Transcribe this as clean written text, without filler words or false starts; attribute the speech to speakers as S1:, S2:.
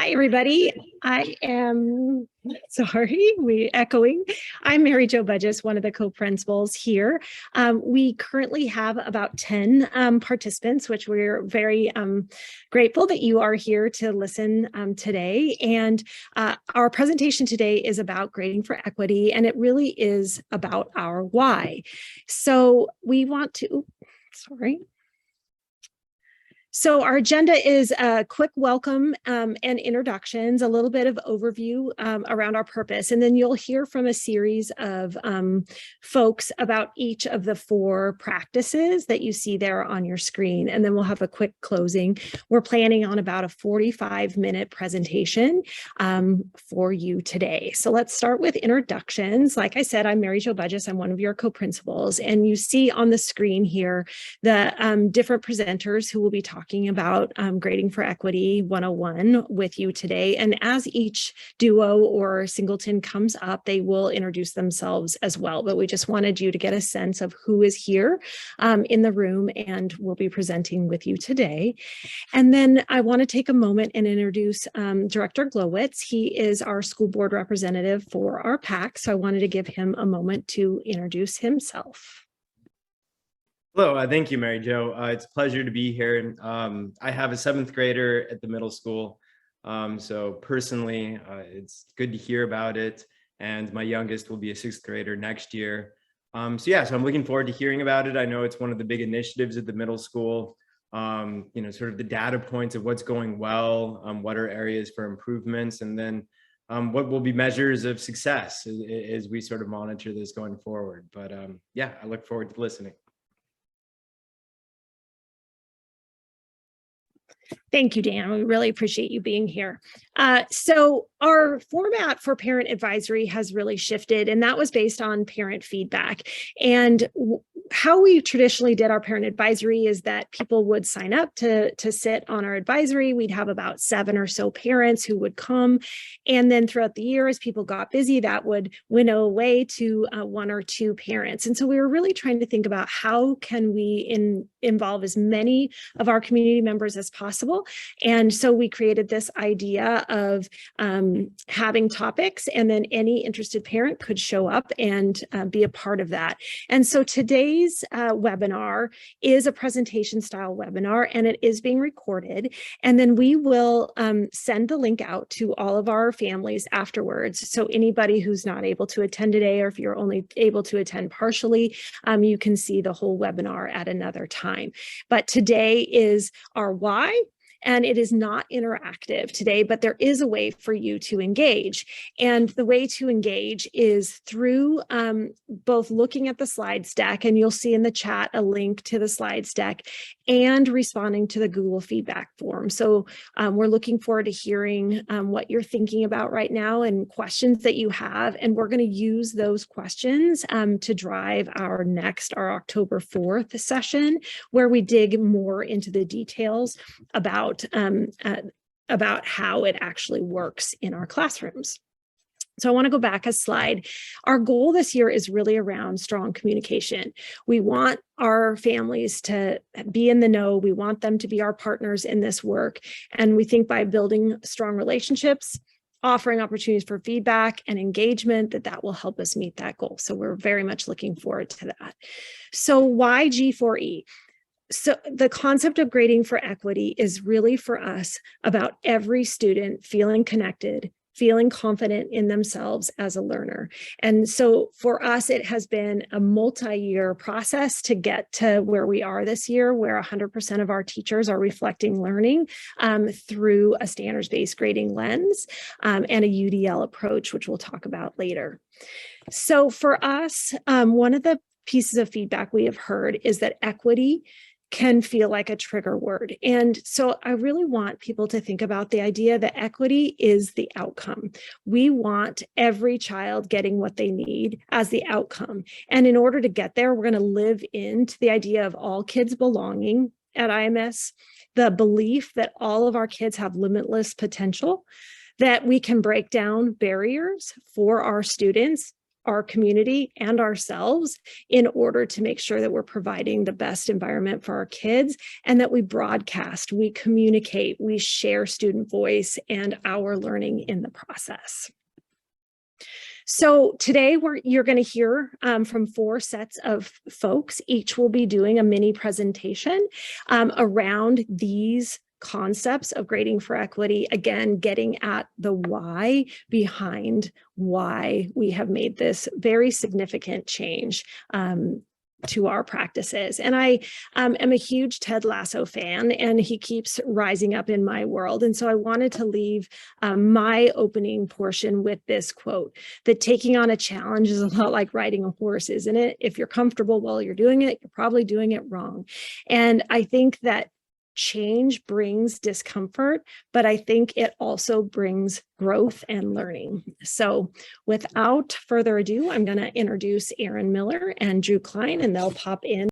S1: Hi, everybody. I am echoing. I'm Mary Jo Budges, one of the co-principals here. We currently have about 10 participants, which we're very grateful that you are here to listen today. And our presentation today is about grading for equity, and it really is about our why. So we want to, So our agenda is a quick welcome and introductions, a little bit of overview around our purpose, and then you'll hear from a series of folks about each of the 4 practices that you see there on your screen, and then we'll have a quick closing. We're planning on about a 45-minute presentation for you today. So let's start with introductions. Like I said, I'm Mary Jo Budges. I'm one of your co-principals, and you see on the screen here the different presenters who will be talking about Grading for Equity 101 with you today. And as each duo or singleton comes up, they will introduce themselves as well. But we just wanted you to get a sense of who is here in the room and will be presenting with you today. And then I want to take a moment and introduce Director Glowitz. He is our school board representative for our PAC. So I wanted to give him a moment to introduce himself.
S2: Hello, thank you, Mary Jo. It's a pleasure to be here. I have a 7th grader at the middle school. So personally, it's good to hear about it. And my youngest will be a 6th grader next year. So I'm looking forward to hearing about it. I know it's one of the big initiatives at the middle school. Sort of the data points of what's going well, what are areas for improvements, and then what will be measures of success as we sort of monitor this going forward. But I look forward to listening.
S1: Thank you, Dan. We really appreciate you being here. So our format for parent advisory has really shifted, and that was based on parent feedback. And how we traditionally did our parent advisory is that people would sign up to sit on our advisory. We'd have about 7 or so parents who would come. And then throughout the year, as people got busy, that would winnow away to 1 or 2 parents. And so we were really trying to think about how can we involve as many of our community members as possible. And so we created this idea of having topics, and then any interested parent could show up and be a part of that. And so today's webinar is a presentation style webinar, and it is being recorded. And then we will send the link out to all of our families afterwards. So anybody who's not able to attend today, or if you're only able to attend partially, you can see the whole webinar at another time. But today is our why. And it is not interactive today, but there is a way for you to engage. And the way to engage is through both looking at the slides deck, and you'll see in the chat a link to the slides deck, and responding to the Google feedback form. So we're looking forward to hearing what you're thinking about right now and questions that you have. And we're going to use those questions to drive our October 4th session, where we dig more into the details about how it actually works in our classrooms. So I want to go back a slide. Our goal this year is really around strong communication. We want our families to be in the know. We want them to be our partners in this work. And we think by building strong relationships, offering opportunities for feedback and engagement, that will help us meet that goal. So we're very much looking forward to that. So why G4E? So the concept of grading for equity is really for us about every student feeling connected, feeling confident in themselves as a learner. And so for us, it has been a multi-year process to get to where we are this year, where 100% of our teachers are reflecting learning through a standards-based grading lens and a UDL approach, which we'll talk about later. So for us, one of the pieces of feedback we have heard is that equity can feel like a trigger word. And so I really want people to think about the idea that equity is the outcome. We want every child getting what they need as the outcome. And in order to get there, we're going to live into the idea of all kids belonging at IMS, the belief that all of our kids have limitless potential, that we can break down barriers for our students, our community and ourselves in order to make sure that we're providing the best environment for our kids, and that we broadcast, we communicate, we share student voice and our learning in the process. So today you're going to hear from 4 sets of folks. Each will be doing a mini presentation around these concepts of grading for equity, again, getting at the why behind why we have made this very significant change to our practices. And I am a huge Ted Lasso fan, and he keeps rising up in my world. And so I wanted to leave my opening portion with this quote, that taking on a challenge is a lot like riding a horse, isn't it? If you're comfortable while you're doing it, you're probably doing it wrong. And I think that change brings discomfort, but I think it also brings growth and learning. So without further ado, I'm going to introduce Aaron Miller and Drew Klein, and they'll pop in.